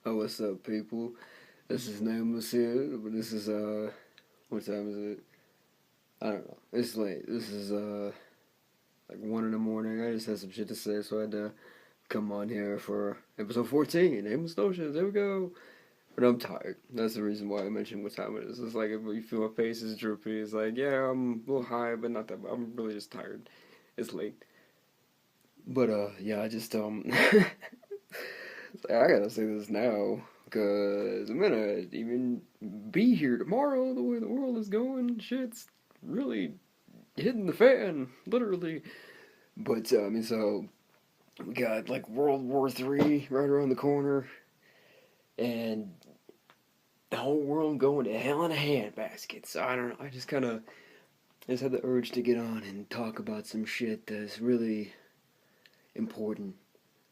Oh, what's up, people? This is Nameless here. This is, what time is it? I don't know. It's late. This is, like 1 in the morning. I just had some shit to say, so I had to come on here for episode 14. Nameless Notions. There we go. But I'm tired. That's the reason why I mentioned what time it is. It's like if you feel my face is droopy, it's like, yeah, I'm a little high, but not that I'm really just tired. It's late. But, yeah, I just, I gotta say this now, because I'm gonna even be here tomorrow. The way the world is going, shit's really hitting the fan, literally. But I mean, so we got like World War III right around the corner, and the whole world going to hell in a handbasket. So I don't know. I just had the urge to get on and talk about some shit that's really important.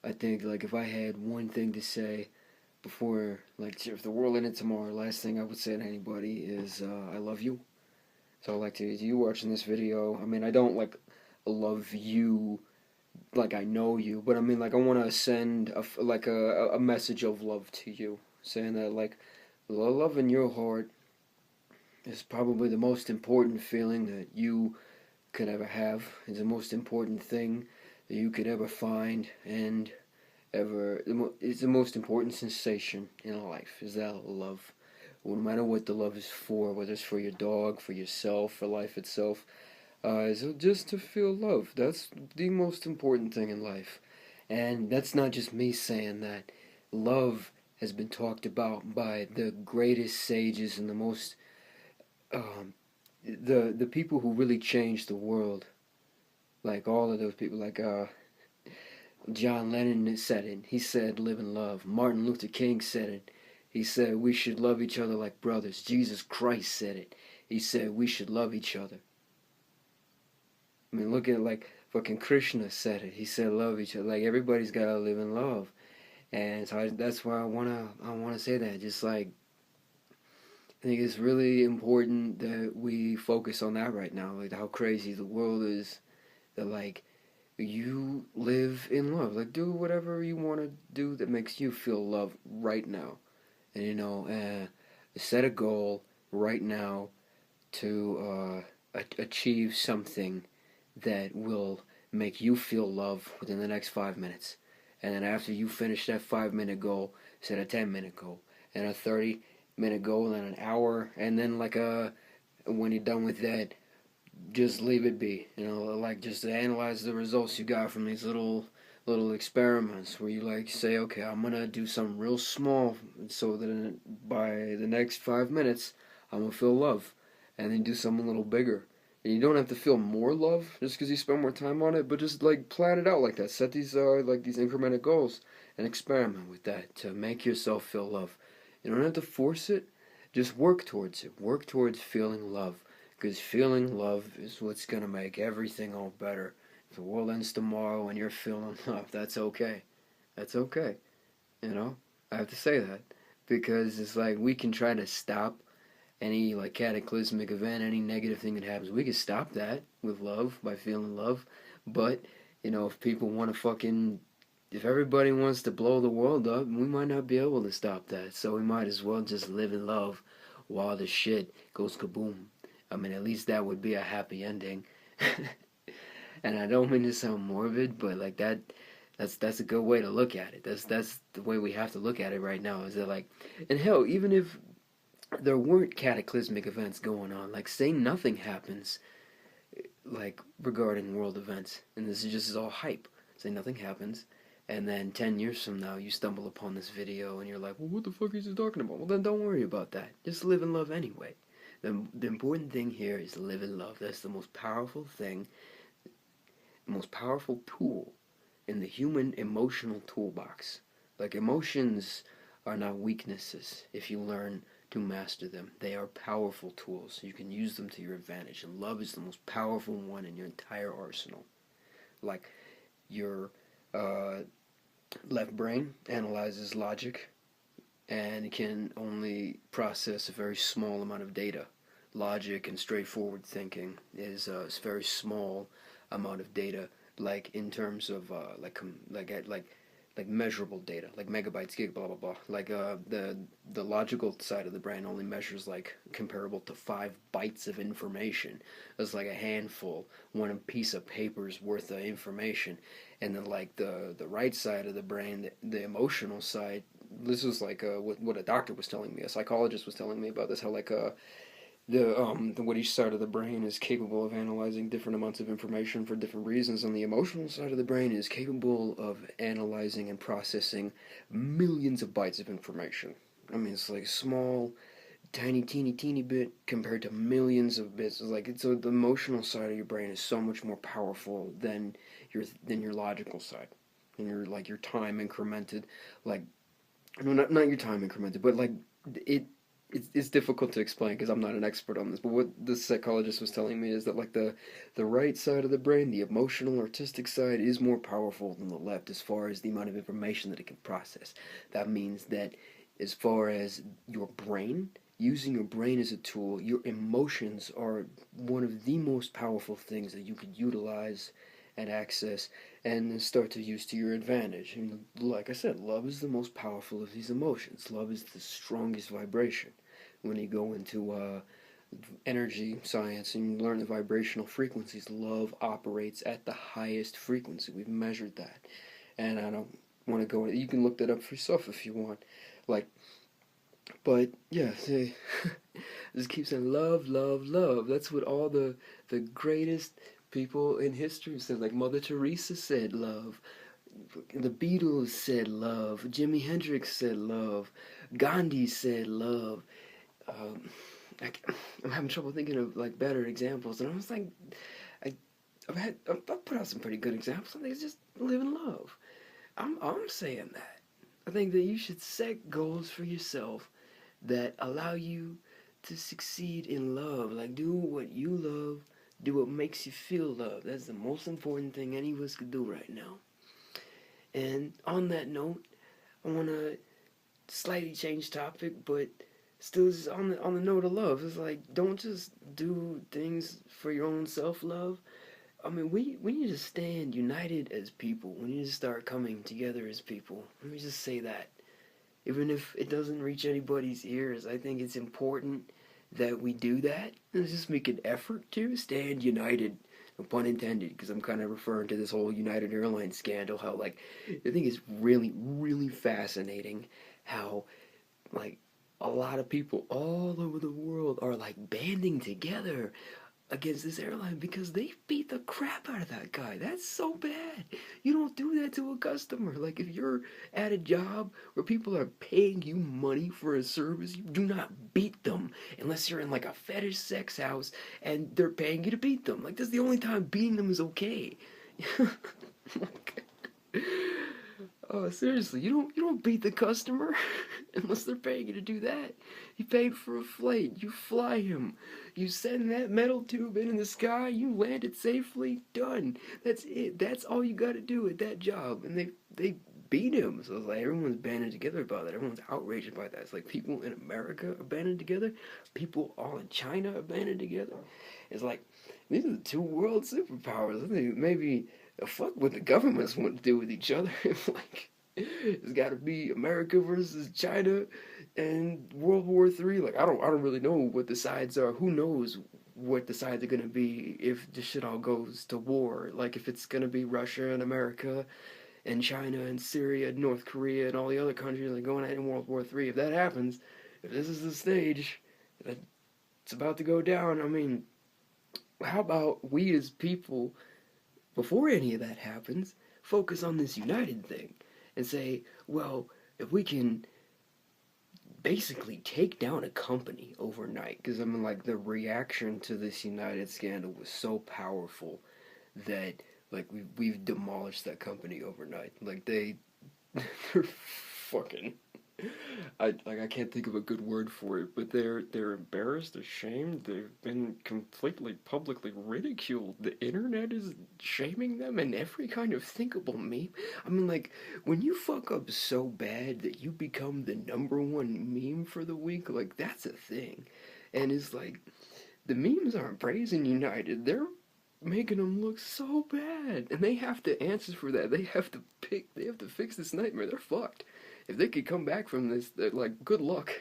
I think like if I had one thing to say before, like, if the world ended tomorrow, last thing I would say to anybody is, I love you. So, like, to you watching this video, I mean, I don't, like, love you like I know you, but I mean, like, I want to send, a message of love to you, saying that, like, love in your heart is probably the most important feeling that you could ever have. It's the most important thing that you could ever find, and it's the most important sensation in life is that love. No matter what the love is for, whether it's for your dog, for yourself, for life itself, is just to feel love. That's the most important thing in life. And that's not just me saying that. Love has been talked about by the greatest sages and the most, um, the people who really changed the world. Like all of those people, like John Lennon said it. He said, live and love. Martin Luther King said it. He said, we should love each other like brothers. Jesus Christ said it. He said, we should love each other. I mean, look at, like, fucking Krishna said it. He said, love each other. Like, everybody's gotta live in love. And so that's why I wanna say that. Just, like, I think it's really important that we focus on that right now. Like, how crazy the world is. That, like, you live in love. Like, do whatever you want to do that makes you feel love right now. And, set a goal right now to achieve something that will make you feel love within the next 5 minutes. And then after you finish that 5 minute goal, set a 10 minute goal, and a 30 minute goal, and an hour, and then when you're done with that, just leave it be. Like just analyze the results you got from these little experiments where you like say, okay, I'm gonna do something real small so that by the next 5 minutes I'm gonna feel love, and then do something a little bigger. And you don't have to feel more love just because you spend more time on it, but just like plan it out like that. Set these like these incremental goals and experiment with that to make yourself feel love. You don't have to force it. Just work towards it. Work towards feeling love. Because feeling love is what's going to make everything all better. If the world ends tomorrow and you're feeling love, that's okay. That's okay. You know? I have to say that. Because it's like we can try to stop any like cataclysmic event, any negative thing that happens. We can stop that with love, by feeling love. But, if people want to if everybody wants to blow the world up, we might not be able to stop that. So we might as well just live in love while the shit goes kaboom. I mean, at least that would be a happy ending. And I don't mean to sound morbid, but like that's a good way to look at it. That's the way we have to look at it right now. Is that like, and hell, even if there weren't cataclysmic events going on, like say nothing happens, like regarding world events, and this is all hype. Say nothing happens, and then 10 years from now you stumble upon this video and you're like, well, what the fuck is he talking about? Well, then don't worry about that. Just live in love anyway. The important thing here is live in love. That's the most powerful thing, the most powerful tool in the human emotional toolbox. Like, emotions are not weaknesses if you learn to master them. They are powerful tools. You can use them to your advantage. And love is the most powerful one in your entire arsenal. Like, your left brain analyzes logic and can only process a very small amount of data. Logic and straightforward thinking is a very small amount of data. Like in terms of like like measurable data, like megabytes, gig, blah blah blah. Like the logical side of the brain only measures like comparable to 5 bytes of information. That's like a handful, one piece of paper's worth of information. And then like the right side of the brain, the emotional side. This was like what a doctor was telling me, a psychologist was telling me about this. How like what each side of the brain is capable of analyzing different amounts of information for different reasons, and the emotional side of the brain is capable of analyzing and processing millions of bytes of information. I mean, it's like small, tiny, teeny bit compared to millions of bits. It's like so the emotional side of your brain is so much more powerful than your logical side, and your time incremented, like no, not your time incremented, but like it it's difficult to explain because I'm not an expert on this. But what this psychologist was telling me is that like the right side of the brain, the emotional, artistic side, is more powerful than the left as far as the amount of information that it can process. That means that as far as your brain, using your brain as a tool, your emotions are one of the most powerful things that you could utilize and access and start to use to your advantage. And like I said, love is the most powerful of these emotions. Love is the strongest vibration. When you go into energy science and you learn the vibrational frequencies, love operates at the highest frequency. We've measured that. And I don't want to go into, you can look that up for yourself if you want. Like, but yeah, see, just keep saying love, love, love. That's what all the greatest people in history said. Like Mother Teresa said love. The Beatles said love. Jimi Hendrix said love. Gandhi said love. Um, I, I'm having trouble thinking of like better examples, and I was like, I, I've put out some pretty good examples. I think it's just live in love. I'm saying that. I think that you should set goals for yourself that allow you to succeed in love. Like do what you love, do what makes you feel loved. That's the most important thing any of us could do right now. And on that note, I want to slightly change topic, but still just on the note of love. It's like don't just do things for your own self love. I mean, we need to stand united as people. We need to start coming together as people. Let me just say that. Even if it doesn't reach anybody's ears, I think it's important that we do that. Let's just make an effort to stand united. No pun intended, because I'm kind of referring to this whole United Airlines scandal. How, like, I think it's really, really fascinating how, like, a lot of people all over the world are, like, banding together against this airline because they beat the crap out of that guy. That's so bad. You don't do that to a customer. Like if you're at a job where people are paying you money for a service, you do not beat them unless you're in like a fetish sex house and they're paying you to beat them. Like that's the only time beating them is okay. Like, oh, seriously, you don't beat the customer unless they're paying you to do that. You paid for a flight, you fly him, you send that metal tube in the sky, you land it safely, done. That's it. That's all you got to do at that job. And they beat him. So it's like everyone's banding together about that. Everyone's outraged by that. It's like people in America are banding together, people all in China are banding together. It's like these are the two world superpowers. I think maybe fuck what the governments want to do with each other. Like it's got to be America versus China and World War III. Like I don't really know what the sides are. Who knows what the sides are gonna be if this shit all goes to war? Like if it's gonna be Russia and America and China and Syria and North Korea and all the other countries that are going at in World War III. If that happens, if this is the stage that it's about to go down, I mean, how about we as people, before any of that happens, focus on this united thing and say, well, if we can basically take down a company overnight, because I mean, like, the reaction to this United scandal was so powerful that, like, we've demolished that company overnight. Like, they're fucking. I can't think of a good word for it, but they're embarrassed, ashamed. They've been completely publicly ridiculed. The internet is shaming them in every kind of thinkable meme. I mean, like when you fuck up so bad that you become the #1 meme for the week, like that's a thing. And it's like the memes aren't praising United. They're making them look so bad, and they have to answer for that. They have to fix this nightmare. They're fucked. If they could come back from this, they're like, good luck.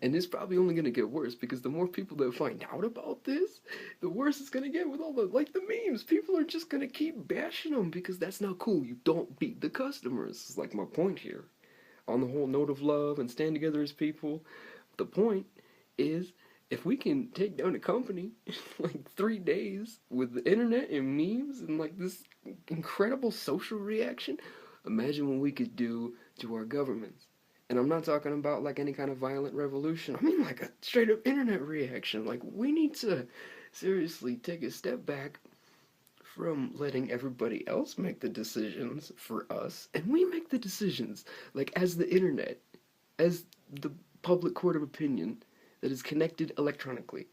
And it's probably only gonna get worse because the more people that find out about this, the worse it's gonna get with all the memes. People are just gonna keep bashing them because that's not cool. You don't beat the customers. It's like my point here. On the whole note of love and stand together as people, the point is if we can take down a company in like 3 days with the internet and memes and like this incredible social reaction, imagine what we could do to our governments. And I'm not talking about like any kind of violent revolution. I mean like a straight up internet reaction. Like we need to seriously take a step back from letting everybody else make the decisions for us and we make the decisions. Like as the internet, as the public court of opinion that is connected electronically,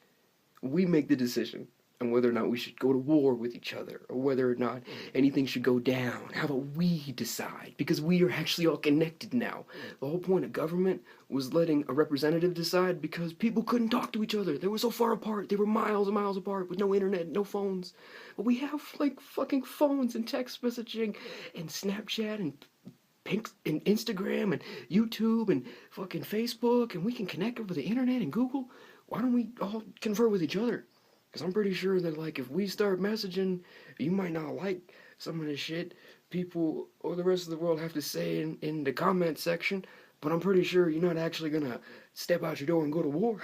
we make the decision on whether or not we should go to war with each other or whether or not anything should go down. How about we decide? Because we are actually all connected now. The whole point of government was letting a representative decide because people couldn't talk to each other. They were so far apart. They were miles and miles apart with no internet, no phones. But we have like fucking phones and text messaging and Snapchat and Instagram and YouTube and fucking Facebook, and we can connect over the internet and Google. Why don't we all confer with each other? Because I'm pretty sure that, like, if we start messaging, you might not like some of the shit people or the rest of the world have to say in the comment section, but I'm pretty sure you're not actually gonna step out your door and go to war.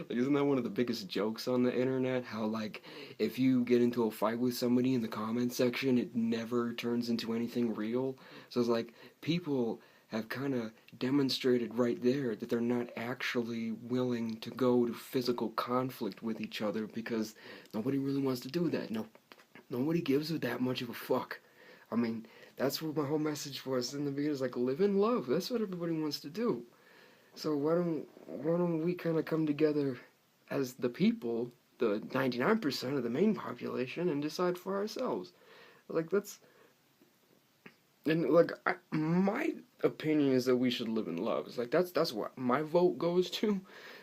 Like, isn't that one of the biggest jokes on the internet? How, like, if you get into a fight with somebody in the comment section, it never turns into anything real. So it's like, people have kind of demonstrated right there that they're not actually willing to go to physical conflict with each other because nobody really wants to do that. No, nobody gives it that much of a fuck. I mean, that's what my whole message was in the beginning. Is like, live in love. That's what everybody wants to do. So why don't we kind of come together as the people, the 99% of the main population, and decide for ourselves? Like, that's... And, like, my opinion is that we should live in love. It's like, that's what my vote goes to.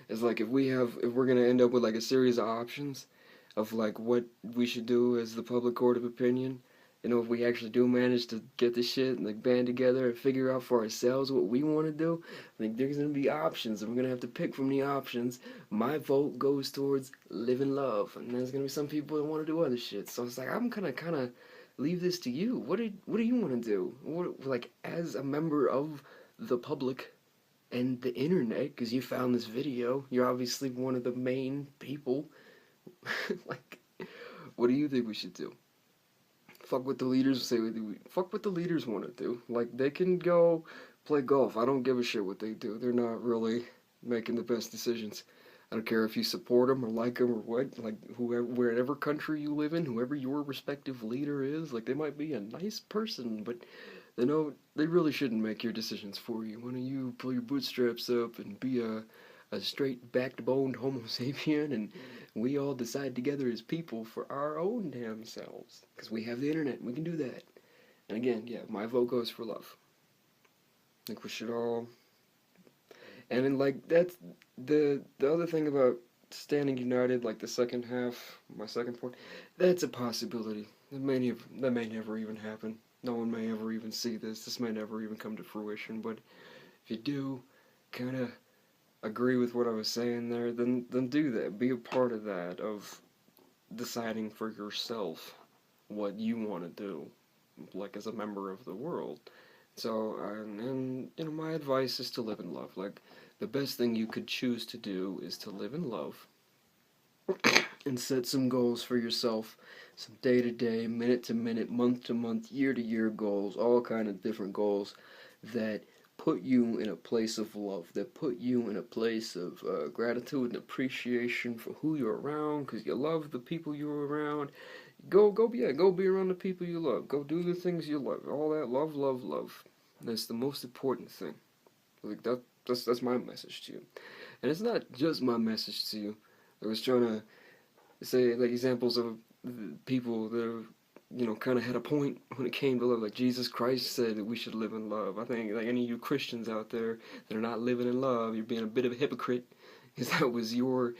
Is like, if we're gonna end up with, like, a series of options of, like, what we should do as the public court of opinion, you know, if we actually do manage to get this shit and, like, band together and figure out for ourselves what we want to do, I think there's gonna be options, and we're gonna have to pick from the options. My vote goes towards live in love, and there's gonna be some people that want to do other shit. So it's like, I'm gonna kind of leave this to you. What do you want to do? What, like, as a member of the public and the internet, because you found this video, you're obviously one of the main people. Like, what do you think we should do? Fuck what the leaders say. Fuck what the leaders want to do. Like, they can go play golf. I don't give a shit what they do. They're not really making the best decisions. I don't care if you support them or like them or what. Like, whoever, wherever country you live in, whoever your respective leader is, like, they might be a nice person, but they really shouldn't make your decisions for you. Why don't you pull your bootstraps up and be a straight backboned Homo sapien, and we all decide together as people for our own damn selves, because we have the internet and we can do that. And again, yeah, my vote goes for love. I think we should all... And then, like, that's the other thing about standing united, like the second half, my second point, that's a possibility. That may never even happen. No one may ever even see this. This may never even come to fruition. But if you do kind of agree with what I was saying there, then do that. Be a part of that, of deciding for yourself what you want to do, like, as a member of the world. So, and you know, my advice is to live in love. Like, the best thing you could choose to do is to live in love and set some goals for yourself, some day-to-day, minute-to-minute, month-to-month, year-to-year goals, all kind of different goals that put you in a place of love, that put you in a place of gratitude and appreciation for who you're around, because you love the people you're around. Go be around the people you love. Go do the things you love. All that, love, love, love. That's the most important thing. Like, that's my message to you. And it's not just my message to you. I was trying to say, like, examples of people that, you know, kind of had a point when it came to love. Like, Jesus Christ said that we should live in love. I think, like, any of you Christians out there that are not living in love, you're being a bit of a hypocrite, because that was your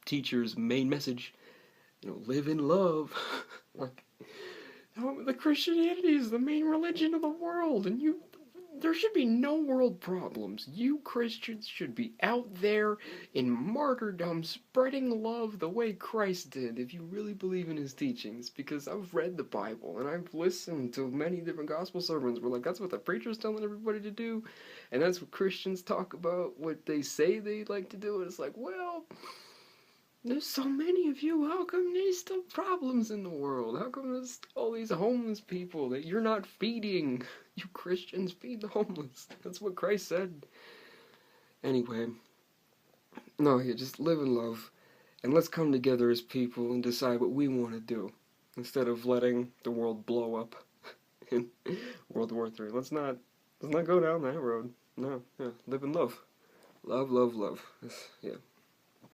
teacher's main message. live in love. Like, the Christianity is the main religion of the world, and there should be no world problems. You Christians should be out there in martyrdom, spreading love the way Christ did, if you really believe in his teachings. Because I've read the Bible, and I've listened to many different gospel sermons where, like, that's what the preacher's telling everybody to do, and that's what Christians talk about, what they say they like to do, and it's like, well, there's so many of you. How come there's still problems in the world? How come there's all these homeless people that you're not feeding? You Christians feed the homeless. That's what Christ said. Anyway, no, yeah, just live in love. And let's come together as people and decide what we want to do. Instead of letting the world blow up in World War III. Let's not go down that road. No, yeah, live in love. Love, love, love. Yeah.